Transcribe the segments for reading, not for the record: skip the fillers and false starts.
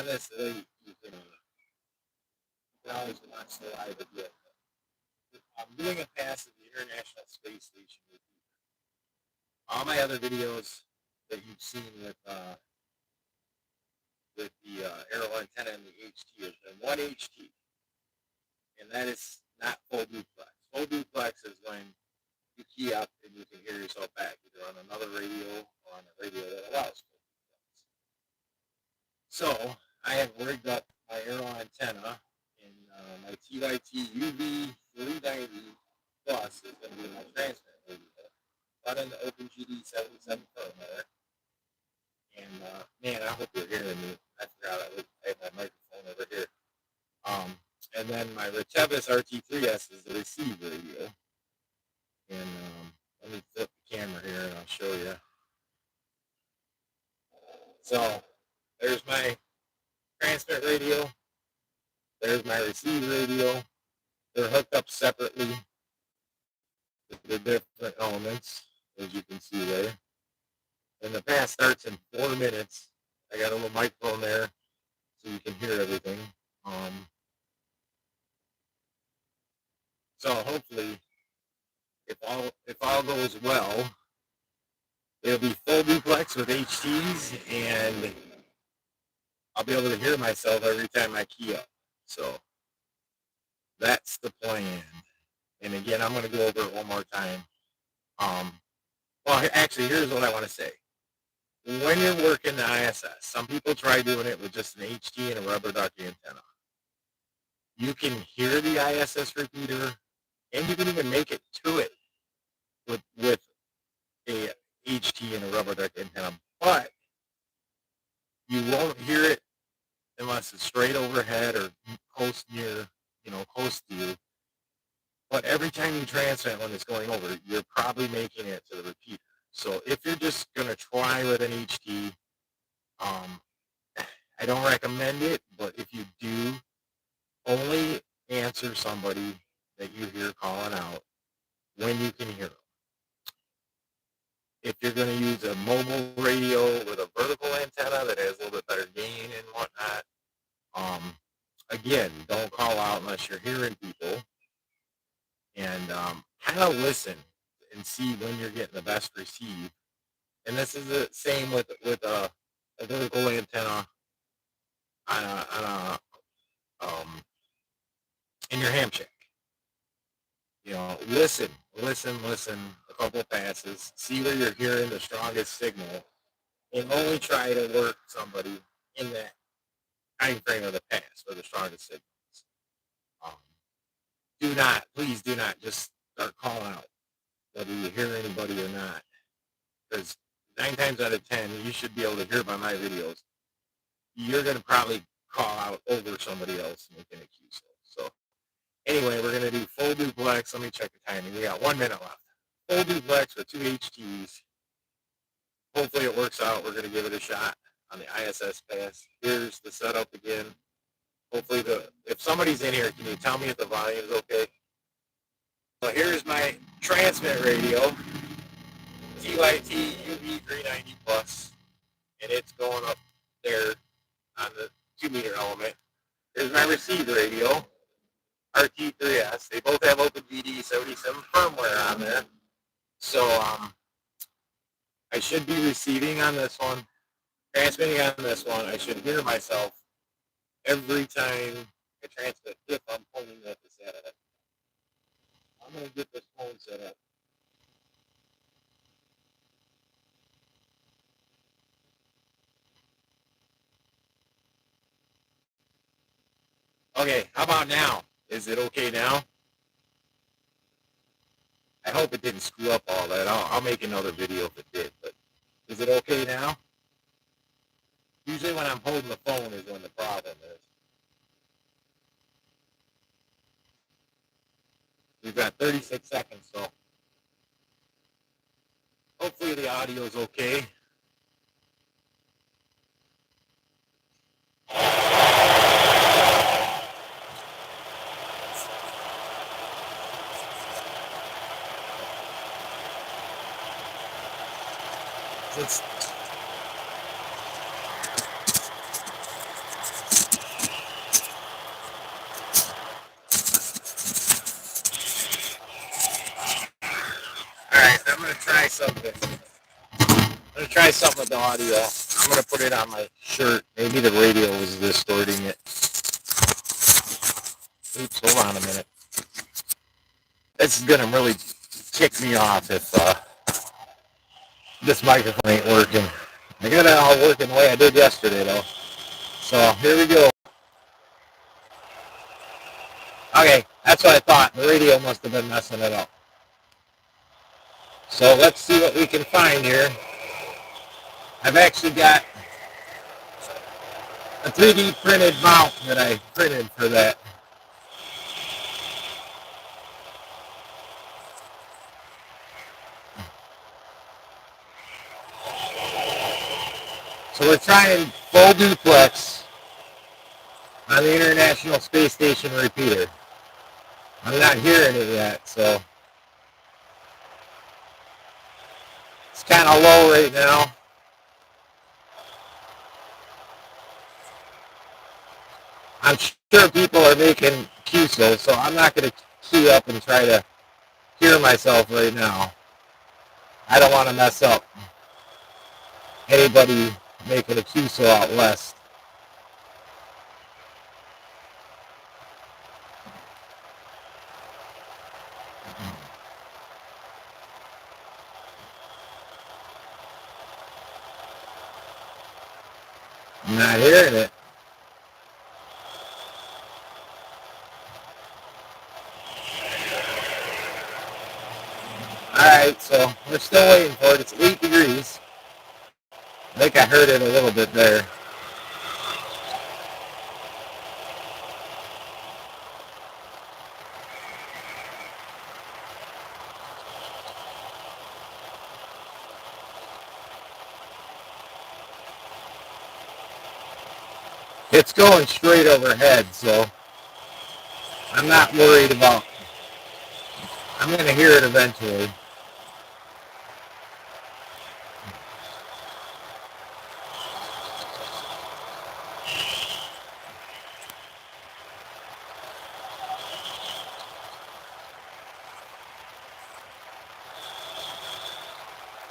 on this, you can always watch the live video. I'm doing a pass at the International Space Station with you. All my other videos that you've seen with the aero antenna and the HT has been one HT, and that is not full duplex. Full duplex is when you key up and you can hear yourself back either on another radio or on a radio that allows full duplex. So I have rigged up my aero antenna, and my TYT UV 390 Plus is going to be my transmit radio. Running the OpenGD 77 firmware. And man, I hope you're hearing me. I forgot I have my microphone over here. And then my Retebis RT3S is the receive radio. And let me flip the camera here and I'll show you. So there's my transmit radio. There's my receive radio. They're hooked up separately. The different elements, as you can see there. And the pass starts in 4 minutes. I got a little microphone there so you can hear everything. So hopefully, if all goes well, it'll be full duplex with HTs, and I'll be able to hear myself every time I key up. So that's the plan. And again, I'm going to go over it one more time. Well, actually, here's what I want to say. When you're working the ISS, some people try doing it with just an HT and a rubber duck antenna. You can hear the ISS repeater, and you can even make it to it with a HT and a rubber duck antenna, but you won't hear it unless it's straight overhead or close near, close to you. But every time you transmit when it's going over, you're probably making it to the repeater. So if you're just going to try with an HT, I don't recommend it, but if you do, only answer somebody that you hear calling out when you can hear them. If you're going to use a mobile radio with a vertical antenna that has a little bit better gain and whatnot, again, don't call out unless you're hearing people. And kind of listen and see when you're getting the best receive. And this is the same with a vertical antenna on in your ham shack. Listen a couple passes, see where you're hearing the strongest signal, and only try to work somebody in that time frame of the pass for the strongest signals. Please do not just start calling out whether you hear anybody or not, because 9 times out of 10, you should be able to hear by my videos. You're going to probably call out over somebody else making a cue. So anyway, we're going to do full duplex. Let me check the timing. We got 1 minute left. Full duplex with 2 HTs. Hopefully it works out. We're going to give it a shot on the ISS pass. Here's the setup again. Hopefully, if somebody's in here, can you tell me if the volume is okay? So here's my transmit radio, TYT UV 390 Plus, and it's going up there on the 2-meter element. Here's my receive radio, RT3S. They both have OpenGD 77 firmware on there. So I should be receiving on this one, transmitting on this one. I should hear myself every time I transmit if I'm pulling up the setup. I'm going to get this phone set up. Okay, how about now? Is it okay now? I hope it didn't screw up all that. I'll make another video if it did, but is it okay now? Usually when I'm holding the phone is when the problem is. We've got 36 seconds, so hopefully the audio is okay. something. I'm gonna try something with the audio. I'm gonna put it on my shirt. Maybe the radio was distorting it. Oops, hold on a minute. This is gonna really kick me off if this microphone ain't working. I got it all working the way I did yesterday though. So here we go. Okay, that's what I thought. The radio must have been messing it up. So let's see what we can find here. I've actually got a 3D printed mount that I printed for that. So we're trying full duplex on the International Space Station repeater. I'm not hearing it yet, so it's kind of low right now. I'm sure people are making QSO, so I'm not going to key up and try to hear myself right now. I don't want to mess up anybody making a QSO out west. I'm not hearing it. Alright, so we're still waiting for it. It's 8 degrees. I think I heard it a little bit there. It's going straight overhead, so I'm not worried about. I'm going to hear it eventually.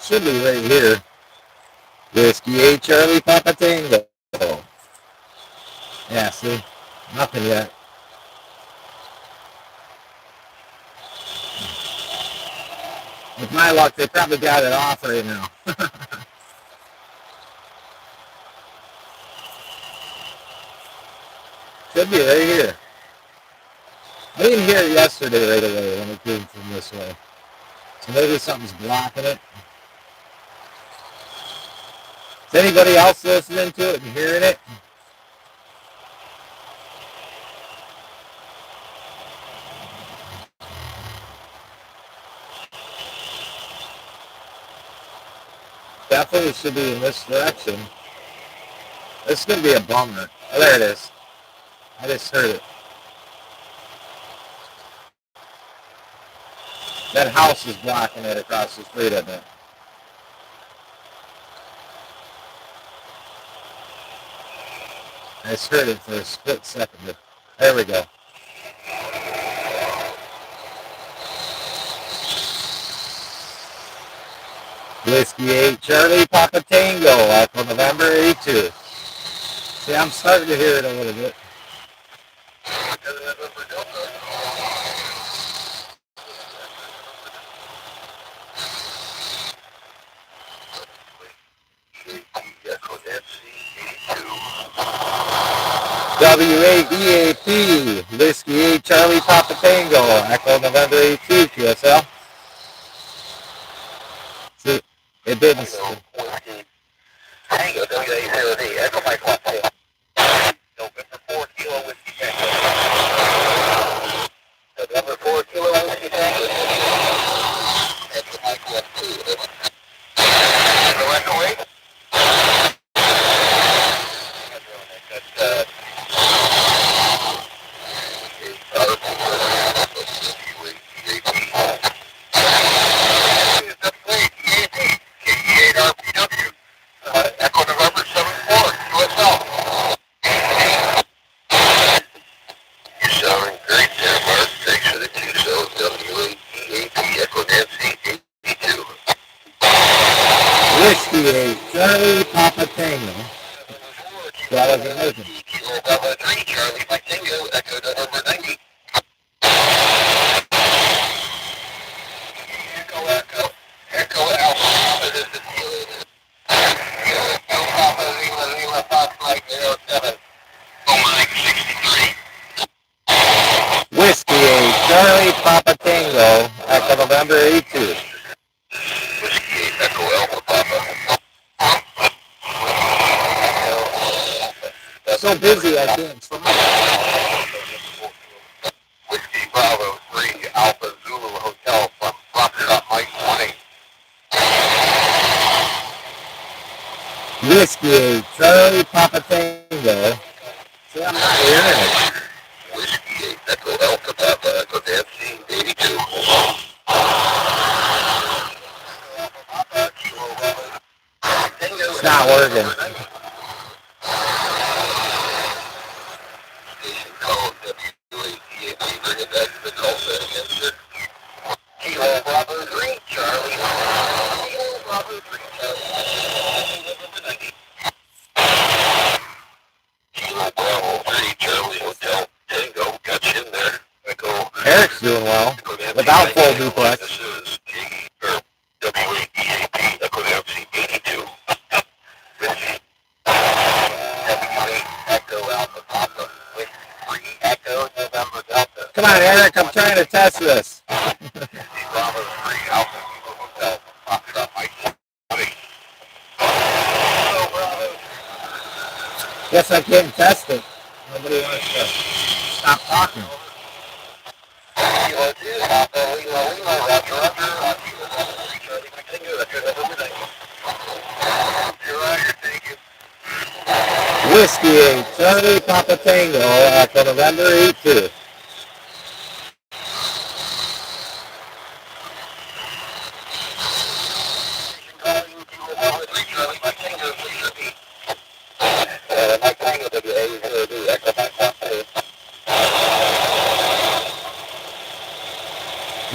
Should be right here. Whiskey 8 Charlie Papa Tango. Yeah, see? Nothing yet. With my luck, they probably got it off right now. Should be right here. I didn't hear it yesterday right away when it came from this way. So maybe something's blocking it. Is anybody else listening to it and hearing it? Definitely should be in this direction. This is going to be a bummer. Oh, there it is. I just heard it. That house is blocking it across the street, I think. I just heard it for a split second. There we go. Whiskey 8 Charlie Papa Tango, Echo November 82. See, I'm starting to hear it a little bit. WABAP, Whiskey 8 Charlie Papa Tango, Echo November 82, QSL. See, it didn't. Tango, WA0D, Echo Mike 1. November 4 Kilo Whiskey Tango. November 4 Kilo Whiskey Tango. Echo Mike 1 2. Echo 8. Whiskey 8, Charlie Papa Tango. That was amazing. Kilo Bravo 3, Charlie Mike Tango, Echo November 90. Echo Alpha Papa, this is Kilo Papa Lima Lima Fox Mike 07. Mike 63. Whiskey 8, Charlie Papa Tango, Echo November 82. Whiskey 8, Echo Alpha Papa. So busy I can't stop. Whiskey Bravo 3, Alpha Zulu Hotel from Rockshot Mike 20. Whiskey 8, Charlie Papa Tango. See, I'm not hearing it. Whiskey 8, Echo Alpha Papa, Echo Dancing 82. It's not working. Station code WATAP, bring it back to the call set again, sir. Kilo Bravo 3, Charlie. Kilo Bravo 3, Charlie. Kilo Bravo 3, Charlie Hotel Tango, got you in there. Echo. Eric's doing well. Without full duplex. This is WATAP, Echo Dancing 82. Echo Alpha Papa with 3 Echo November Delta. Come on, Eric, I'm trying to test this. Bravo 3 Alpha Kilo Hotel Foxtrot Mike 20. Guess I can't test it. Nobody wants to stop talking. Kilo 2 Alpha Lima Lima Roger Roger. Kilo Bravo 3 Charlie Mike Tango. That's your November 90. You're right, thank you. Whiskey 8, Charlie Papa Tango, Echo November 82.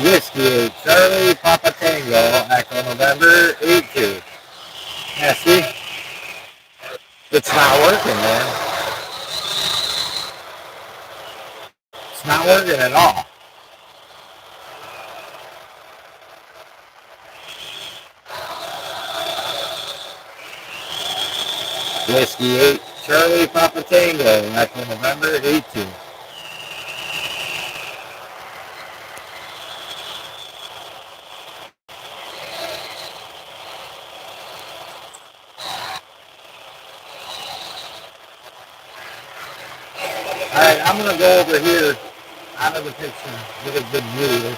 Whiskey 8, Charlie Papa Tango, Echo November 82. Yeah, see? It's not working, man. It's not working at all. Whiskey 8, Charlie Papa Tango, Echo November 82. Alright, I'm going to go over here out of the picture, get a good view.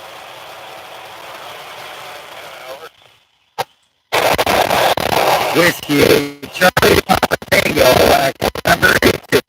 Whiskey 8, Charlie Papa Tango, Echo November 82.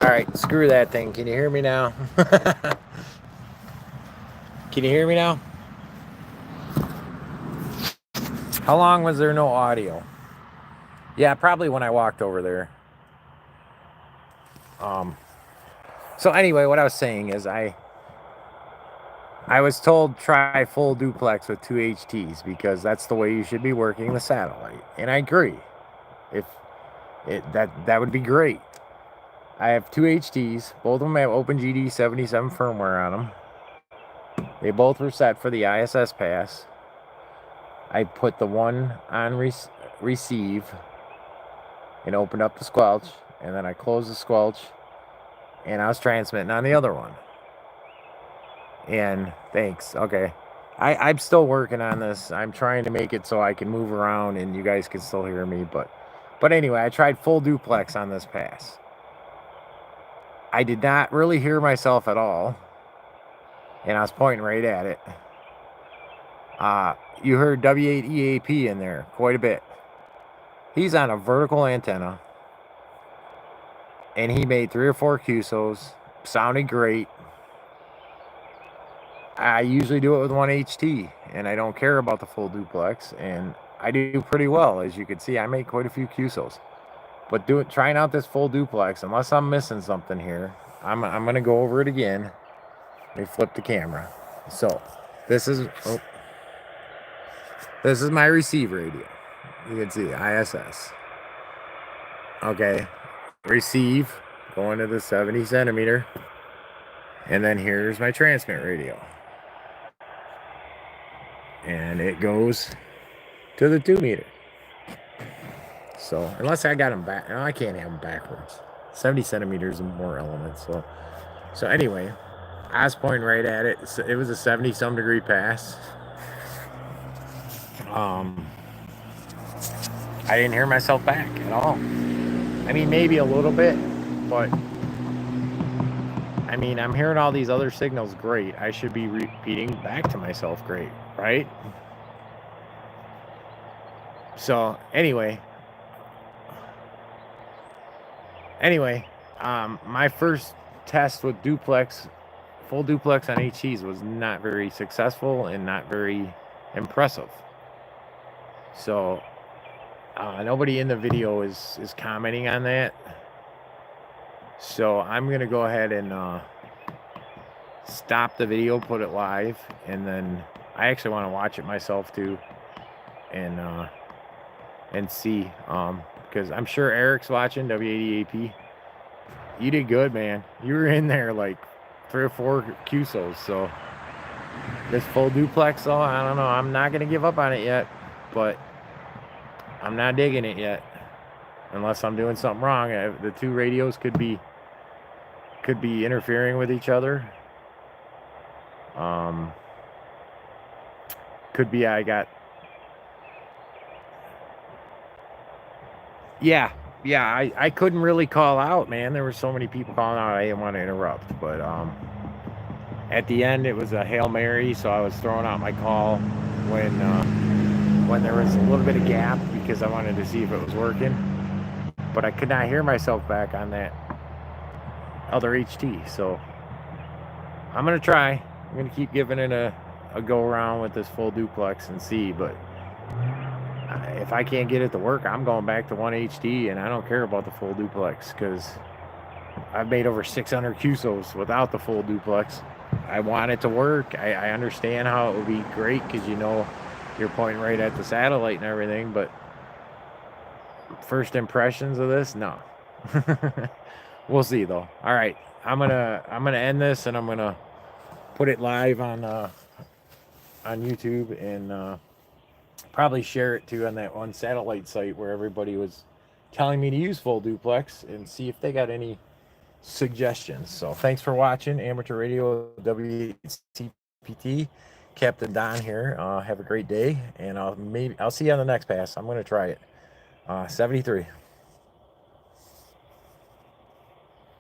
right, screw that thing. Can you hear me now? Can you hear me now? How long was there no audio? Yeah, probably when I walked over there. So anyway, what I was saying is I was told try full duplex with 2 HTs because that's the way you should be working the satellite. And I agree. If that would be great. I have 2 HTs. Both of them have OpenGD 77 firmware on them. They both were set for the ISS pass. I put the one on receive and opened up the squelch, and then I closed the squelch, and I was transmitting on the other one. And thanks. Okay. I'm still working on this. I'm trying to make it so I can move around and you guys can still hear me. But anyway, I tried full duplex on this pass. I did not really hear myself at all. And I was pointing right at it. You heard W8EAP in there quite a bit. He's on a vertical antenna. And he made 3 or 4 QSOs. Sounded great. I usually do it with 1 HT, and I don't care about the full duplex, and I do pretty well. As you can see, I make quite a few QSOs. But trying out this full duplex, unless I'm missing something here, I'm going to go over it again. Let me flip the camera. So, this is my receive radio. You can see ISS. Okay, receive, going to the 70 centimeter, and then here's my transmit radio. And it goes to the 2 meter. So, unless I got them back, no, I can't have them backwards. 70 centimeters and more elements. So anyway, I was pointing right at it. So it was a 70-some degree pass. I didn't hear myself back at all. I mean, maybe a little bit, but I mean, I'm hearing all these other signals great. I should be repeating back to myself great, right? So anyway, my first test with duplex, full duplex on HTs was not very successful and not very impressive. So nobody in the video is commenting on that. So I'm going to go ahead and stop the video, put it live, and then I actually want to watch it myself too and see, because I'm sure Eric's watching, W80AP. You did good, man. You were in there like 3 or 4 QSOs. So this full duplex, though, I don't know. I'm not going to give up on it yet, but I'm not digging it yet. Unless I'm doing something wrong. The 2 radios could be interfering with each other. Could be I got... Yeah, I couldn't really call out, man. There were so many people calling out, I didn't want to interrupt. But at the end, it was a Hail Mary, so I was throwing out my call when there was a little bit of gap because I wanted to see if it was working. But I could not hear myself back on that other HT, so I'm going to try. I'm going to keep giving it a go around with this full duplex and see, but if I can't get it to work, I'm going back to 1 HT, and I don't care about the full duplex because I've made over 600 QSOs without the full duplex. I want it to work. I understand how it would be great because you're pointing right at the satellite and everything, but first impressions of this, no. We'll see though. All right, I'm gonna end this, and I'm gonna put it live on YouTube and probably share it too on that one satellite site where everybody was telling me to use full duplex, and see if they got any suggestions. So thanks for watching Amateur Radio W8CPT. Captain Don here. Have a great day, and I'll see you on the next pass. I'm gonna try it. 73.